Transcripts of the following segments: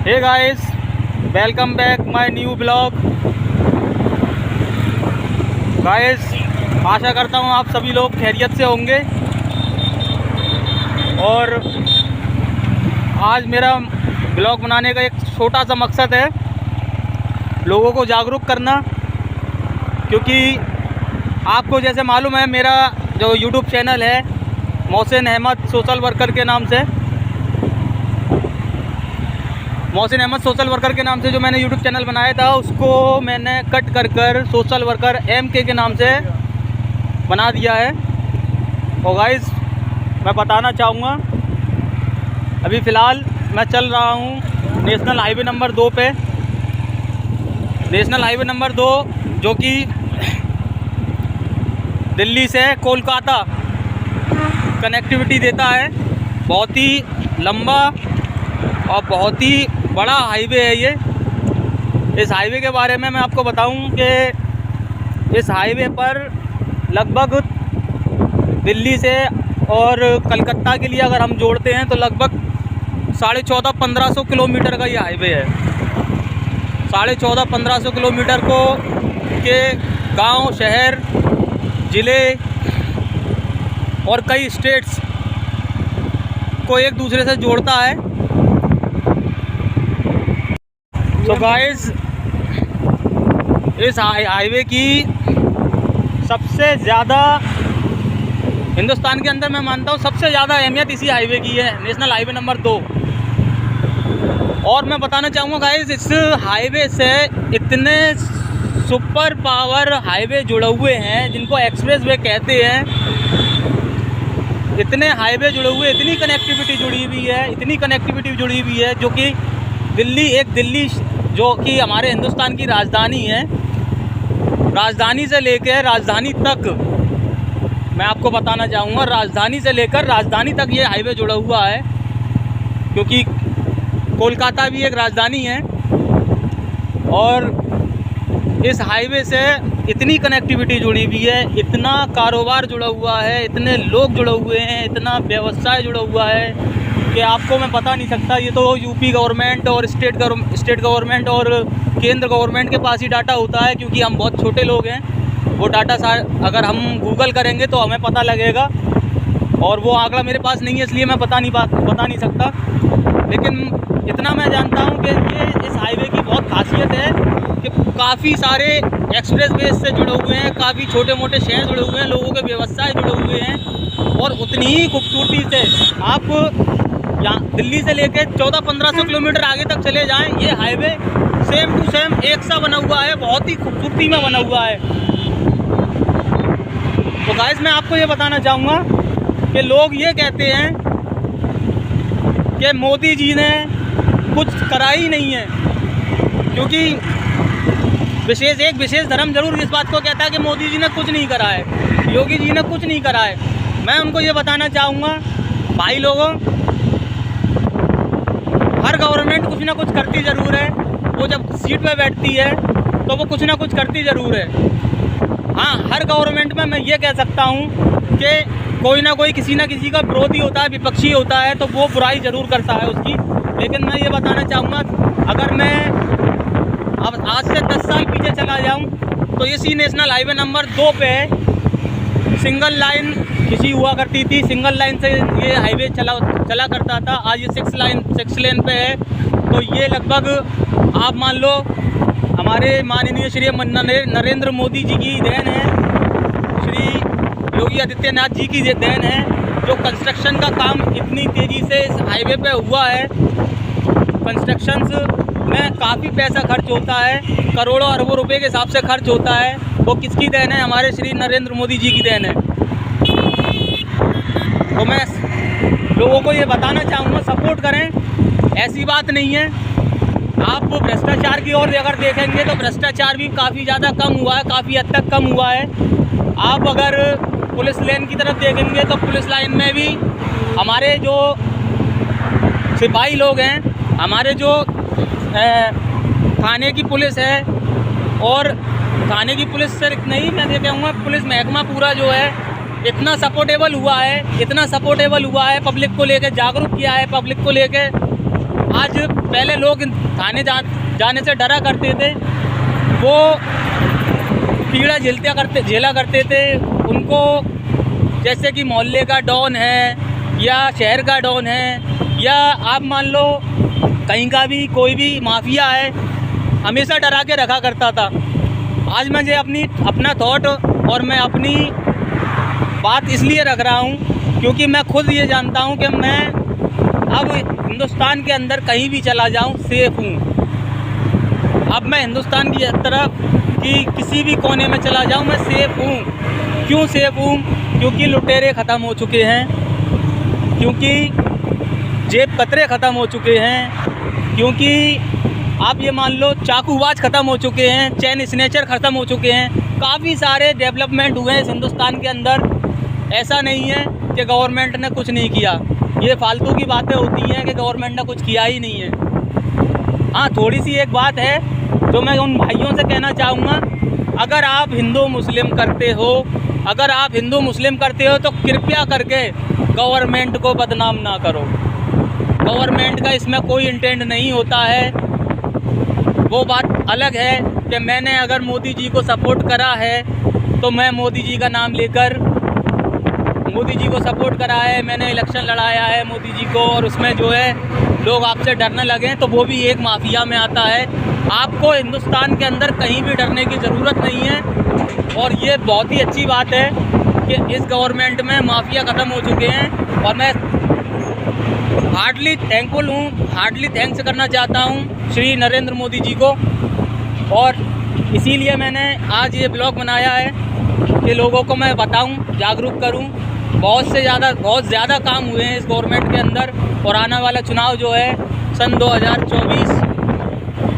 Hey guys, welcome back my new blog. Guys, आशा करता हूँ आप सभी लोग खैरियत से होंगे। और आज मेरा ब्लॉग बनाने का एक छोटा सा मकसद है लोगों को जागरूक करना, क्योंकि आपको जैसे मालूम है मेरा जो यूट्यूब चैनल है मोहसिन अहमद सोशल वर्कर के नाम से, मोहसिन अहमद सोशल वर्कर के नाम से जो मैंने यूट्यूब चैनल बनाया था उसको मैंने कट कर सोशल वर्कर MK के नाम से बना दिया है। और गाइस, मैं बताना चाहूँगा अभी फ़िलहाल मैं चल रहा हूँ नेशनल हाईवे नंबर 2 पे। नेशनल हाईवे नंबर 2 जो कि दिल्ली से कोलकाता कनेक्टिविटी देता है। बहुत ही लंबा और बहुत ही बड़ा हाईवे है ये। इस हाईवे के बारे में मैं आपको बताऊं कि इस हाईवे पर लगभग दिल्ली से और कलकत्ता के लिए अगर हम जोड़ते हैं तो लगभग 1450-1500 किलोमीटर का ये हाईवे है। 1450-1500 किलोमीटर को के गांव, शहर, ज़िले और कई स्टेट्स को एक दूसरे से जोड़ता है। तो गाइस, इस हाईवे की सबसे ज़्यादा हिंदुस्तान के अंदर मैं मानता हूँ सबसे ज़्यादा अहमियत इसी हाईवे की है, नेशनल हाईवे नंबर 2। और मैं बताना चाहूँगा गाइस, इस हाईवे से इतने सुपर पावर हाईवे जुड़े हुए हैं जिनको एक्सप्रेस वे कहते हैं। इतने हाईवे जुड़े हुए, इतनी कनेक्टिविटी जुड़ी हुई है जो कि दिल्ली जो कि हमारे हिंदुस्तान की राजधानी है, राजधानी से लेकर राजधानी तक मैं आपको बताना चाहूँगा, राजधानी से लेकर राजधानी तक ये हाईवे जुड़ा हुआ है, क्योंकि कोलकाता भी एक राजधानी है। और इस हाईवे से इतनी कनेक्टिविटी जुड़ी हुई है, इतना कारोबार जुड़ा हुआ है, इतने लोग जुड़े हुए हैं, इतना व्यवसाय जुड़ा हुआ है कि आपको मैं बता नहीं सकता। ये तो यूपी गवर्नमेंट और स्टेट गवर्नमेंट और केंद्र गवर्नमेंट के पास ही डाटा होता है, क्योंकि हम बहुत छोटे लोग हैं। वो डाटा अगर हम गूगल करेंगे तो हमें पता लगेगा, और वो आंकड़ा मेरे पास नहीं है, इसलिए मैं बता नहीं सकता। लेकिन इतना मैं जानता हूँ कि ये इस हाईवे की बहुत खासियत है कि काफ़ी सारे एक्सप्रेस वे से जुड़े हुए हैं, काफ़ी छोटे मोटे शहर जुड़े हुए हैं, लोगों के व्यवसाय जुड़े हुए हैं। और उतनी ही खूबसूरती से आप यहाँ दिल्ली से लेकर 1400-1500 किलोमीटर आगे तक चले जाएं, ये हाईवे सेम टू सेम एक सा बना हुआ है, बहुत ही खूबसूरती में बना हुआ है। तो गाइस, मैं आपको ये बताना चाहूँगा कि लोग ये कहते हैं कि मोदी जी ने कुछ करा ही नहीं है, क्योंकि एक विशेष धर्म जरूर इस बात को कहता है कि मोदी जी ने कुछ नहीं करा है, योगी जी ने कुछ नहीं करा है। मैं उनको ये बताना चाहूँगा, भाई लोगों, हर गवर्नमेंट कुछ ना कुछ करती ज़रूर है। वो जब सीट पे बैठती है तो वो कुछ ना कुछ करती ज़रूर है। हाँ, हर गवर्नमेंट में मैं ये कह सकता हूँ कि कोई ना कोई किसी ना किसी का विरोधी होता है, विपक्षी होता है, तो वो बुराई ज़रूर करता है उसकी। लेकिन मैं ये बताना चाहूँगा, अगर मैं अब आज से 10 साल पीछे चला जाऊँ तो इसी नेशनल हाईवे नंबर 2 पे सिंगल लाइन खिंची हुआ करती थी, सिंगल लाइन से ये हाईवे चला करता था। आज ये 6 लेन पे है। तो ये लगभग आप मान लो हमारे माननीय श्री नरेंद्र मोदी जी की देन है, श्री योगी आदित्यनाथ जी की देन है, जो कंस्ट्रक्शन का काम इतनी तेज़ी से इस हाईवे पे हुआ है। कंस्ट्रक्शंस में काफ़ी पैसा खर्च होता है, करोड़ों अरबों रुपए के हिसाब से खर्च होता है। वो किसकी देन है? हमारे श्री नरेंद्र मोदी जी की देन है। तो मैं लोगों को ये बताना चाहूँगा, सपोर्ट करें, ऐसी बात नहीं है। आप भ्रष्टाचार की ओर अगर देखेंगे तो भ्रष्टाचार भी काफ़ी ज़्यादा कम हुआ है, काफ़ी हद तक कम हुआ है। आप अगर पुलिस लाइन की तरफ देखेंगे तो पुलिस लाइन में भी हमारे जो सिपाही लोग हैं, हमारे जो थाने की पुलिस है, और थाने की पुलिस से नहीं, मैं ये कहूँगा पुलिस महकमा पूरा जो है इतना सपोर्टेबल हुआ है, पब्लिक को लेकर जागरूक किया है, पब्लिक को लेकर आज पहले लोग थाने जाने से डरा करते थे, वो पीड़ा झेला करते थे। उनको जैसे कि मोहल्ले का डॉन है या शहर का डॉन है या आप मान लो कहीं का भी कोई भी माफिया है, हमेशा डरा के रखा करता था। आज मुझे अपना थॉट और मैं अपनी बात इसलिए रख रहा हूँ क्योंकि मैं खुद ये जानता हूँ कि मैं अब हिंदुस्तान के अंदर कहीं भी चला जाऊँ सेफ़ हूँ। अब मैं हिंदुस्तान की तरफ कि किसी भी कोने में चला जाऊँ मैं सेफ़ हूँ। क्यों सेफ़ हूँ? क्योंकि लुटेरे ख़त्म हो चुके हैं, क्योंकि जेब कतरे ख़त्म हो चुके हैं, क्योंकि आप ये मान लो चाकूबाज ख़त्म हो चुके हैं, चैन स्नेचर ख़त्म हो चुके हैं। काफ़ी सारे डेवलपमेंट हुए हैं इस हिंदुस्तान के अंदर। ऐसा नहीं है कि गवर्नमेंट ने कुछ नहीं किया। ये फालतू की बातें होती हैं कि गवर्नमेंट ने कुछ किया ही नहीं है। हाँ, थोड़ी सी एक बात है जो मैं उन भाइयों से कहना चाहूँगा, अगर आप हिंदू मुस्लिम करते हो तो कृपया करके गवर्नमेंट को बदनाम ना करो। गवर्नमेंट का इसमें कोई इंटेंट नहीं होता है। वो बात अलग है कि मैंने अगर मोदी जी को सपोर्ट करा है तो मैं मोदी जी का नाम लेकर मोदी जी को सपोर्ट करा है, मैंने इलेक्शन लड़ाया है मोदी जी को, और उसमें जो है लोग आपसे डरने लगे तो वो भी एक माफिया में आता है। आपको हिंदुस्तान के अंदर कहीं भी डरने की ज़रूरत नहीं है। और ये बहुत ही अच्छी बात है कि इस गवर्नमेंट में माफिया ख़त्म हो चुके हैं। और मैं हार्डली थैंकफुल हूँ, हार्डली थैंक्स करना चाहता हूँ श्री नरेंद्र मोदी जी को। और इसीलिए मैंने आज ये ब्लॉग बनाया है कि लोगों को मैं बताऊँ, जागरूक करूँ। बहुत ज़्यादा काम हुए हैं इस गवर्नमेंट के अंदर। और आने वाला चुनाव जो है सन 2024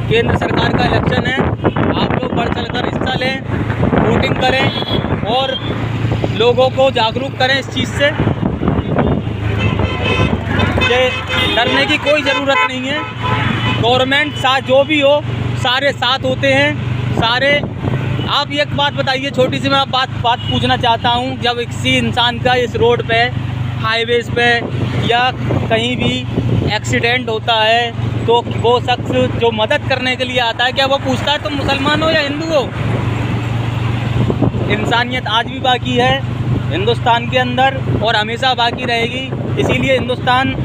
केंद्र सरकार का इलेक्शन है। आप लोग बढ़ चढ़ कर हिस्सा लें, वोटिंग करें और लोगों को जागरूक करें इस चीज़ से कि डरने की कोई ज़रूरत नहीं है। गवर्नमेंट साथ जो भी हो, सारे साथ होते हैं सारे। आप एक बात बताइए, छोटी सी मैं बात पूछना चाहता हूँ। जब किसी इंसान का इस रोड पे, हाईवेज़ पे या कहीं भी एक्सीडेंट होता है तो वो शख्स जो मदद करने के लिए आता है, क्या वो पूछता है तुम मुसलमान हो या हिंदू हो? इंसानियत आज भी बाकी है हिंदुस्तान के अंदर और हमेशा बाकी रहेगी। इसीलिए हिंदुस्तान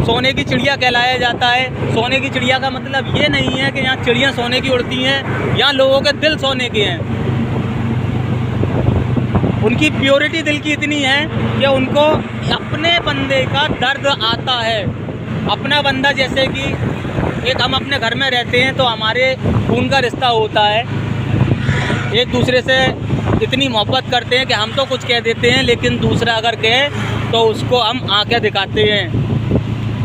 सोने की चिड़िया कहलाया जाता है। सोने की चिड़िया का मतलब ये नहीं है कि यहाँ चिड़ियाँ सोने की उड़ती हैं, यहाँ लोगों के दिल सोने के हैं। उनकी प्योरिटी दिल की इतनी है कि उनको अपने बंदे का दर्द आता है। अपना बंदा, जैसे कि एक हम अपने घर में रहते हैं तो हमारे खून का रिश्ता होता है, एक दूसरे से इतनी मोहब्बत करते हैं कि हम तो कुछ कह देते हैं, लेकिन दूसरा अगर कहे तो उसको हम आंखें दिखाते हैं।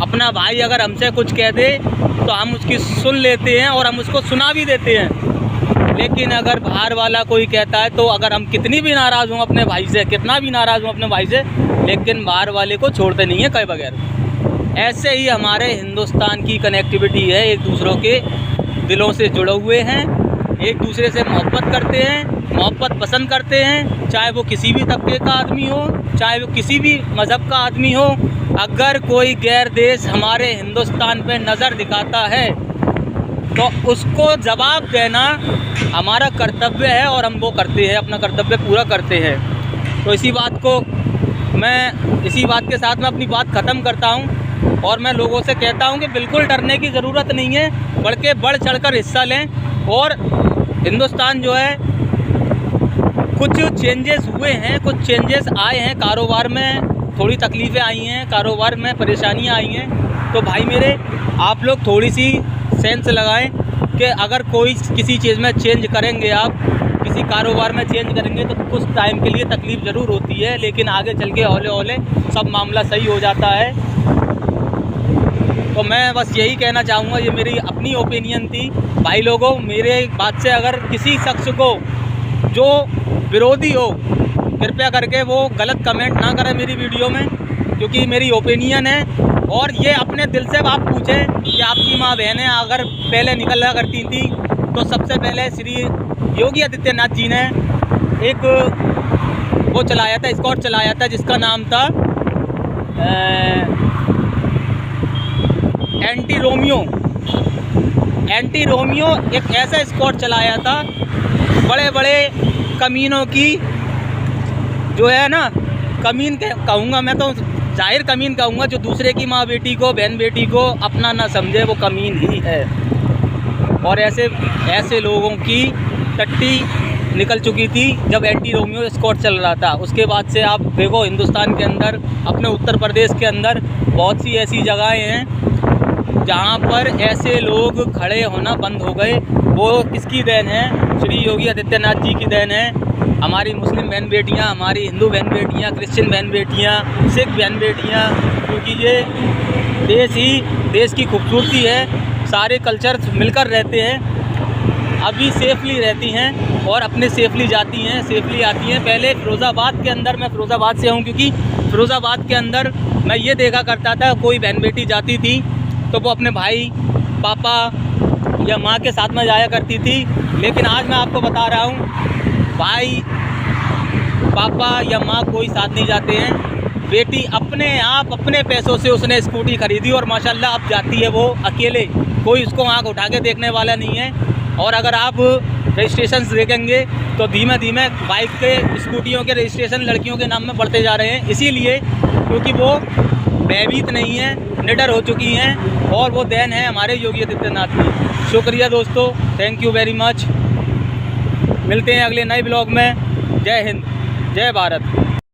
अपना भाई अगर हमसे कुछ कह दे तो हम उसकी सुन लेते हैं और हम उसको सुना भी देते हैं। लेकिन अगर बाहर वाला कोई कहता है तो अगर हम कितनी भी नाराज़ हों अपने भाई से, कितना भी नाराज़ हों अपने भाई से, लेकिन बाहर वाले को छोड़ते नहीं हैं कहे बगैर। ऐसे ही हमारे हिंदुस्तान की कनेक्टिविटी है, एक दूसरों के दिलों से जुड़े हुए हैं, एक दूसरे से मोहब्बत करते हैं, मोहब्बत पसंद करते हैं, चाहे वो किसी भी तबके का आदमी हो, चाहे वो किसी भी मज़हब का आदमी हो। अगर कोई गैर देश हमारे हिंदुस्तान पे नज़र दिखाता है तो उसको जवाब देना हमारा कर्तव्य है और हम वो करते हैं, अपना कर्तव्य पूरा करते हैं। तो इसी बात के साथ मैं अपनी बात ख़त्म करता हूँ और मैं लोगों से कहता हूँ कि बिल्कुल डरने की ज़रूरत नहीं है, बल्कि बढ़ चढ़कर हिस्सा लें। और हिंदुस्तान जो है, कुछ चेंजेस हुए हैं, कुछ चेंजेस आए हैं, कारोबार में थोड़ी तकलीफ़ें आई हैं, कारोबार में परेशानियां आई हैं। तो भाई मेरे, आप लोग थोड़ी सी सेंस लगाएं कि अगर कोई किसी चीज़ में चेंज करेंगे, आप किसी कारोबार में चेंज करेंगे तो कुछ टाइम के लिए तकलीफ़ ज़रूर होती है, लेकिन आगे चल के हौले हौले सब मामला सही हो जाता है। तो मैं बस यही कहना चाहूँगा, ये मेरी अपनी ओपिनियन थी। भाई लोगों, मेरे बात से अगर किसी शख्स को जो विरोधी हो, कृपया करके वो गलत कमेंट ना करें मेरी वीडियो में, क्योंकि मेरी ओपिनियन है। और ये अपने दिल से आप पूछें कि आपकी माँ बहनें अगर पहले निकला करती थी तो सबसे पहले श्री योगी आदित्यनाथ जी ने एक वो चलाया था, स्कॉट चलाया था, जिसका नाम था एंटी रोमियो एक ऐसा स्क्वाड चलाया था, बड़े बड़े कमीनों की जो है ना, कमीन कहूँगा मैं तो, जाहिर कमीन कहूँगा, जो दूसरे की माँ बेटी को, बहन बेटी को अपना ना समझे, वो कमीन ही है। और ऐसे लोगों की टट्टी निकल चुकी थी जब एंटी रोमियो स्क्वाड चल रहा था। उसके बाद से आप देखो, हिंदुस्तान के अंदर, अपने उत्तर प्रदेश के अंदर बहुत सी ऐसी जगहें हैं जहाँ पर ऐसे लोग खड़े होना बंद हो गए। वो किसकी देन है? श्री योगी आदित्यनाथ जी की देन है। हमारी मुस्लिम बहन बेटियाँ, हमारी हिंदू बहन बेटियाँ, क्रिश्चियन बहन बेटियाँ, सिख बहन बेटियाँ, क्योंकि ये देश की खूबसूरती है। सारे कल्चर मिलकर रहते हैं, अभी सेफली रहती हैं और अपने सेफली जाती हैं, सेफली आती हैं। पहले फ़िरोज़ाबाद के अंदर, मैं फ़िरोज़ाबाद से हूँ, क्योंकि फ़िरोज़ाबाद के अंदर मैं ये देखा करता था, कोई बहन बेटी जाती थी तो वो अपने भाई, पापा या माँ के साथ में जाया करती थी। लेकिन आज मैं आपको बता रहा हूँ, भाई, पापा या माँ कोई साथ नहीं जाते हैं। बेटी अपने आप, अपने पैसों से उसने स्कूटी खरीदी और माशाल्लाह अब जाती है वो अकेले, कोई उसको आँख उठा के देखने वाला नहीं है। और अगर आप रजिस्ट्रेशन देखेंगे तो धीमे धीमे बाइक के, स्कूटियों के रजिस्ट्रेशन लड़कियों के नाम में बढ़ते जा रहे हैं, इसीलिए क्योंकि वो भयभीत नहीं है, निडर हो चुकी हैं। और वो देन है हमारे योगी आदित्यनाथ की। शुक्रिया दोस्तों, थैंक यू वेरी मच। मिलते हैं अगले नए ब्लॉग में। जय हिंद, जय भारत।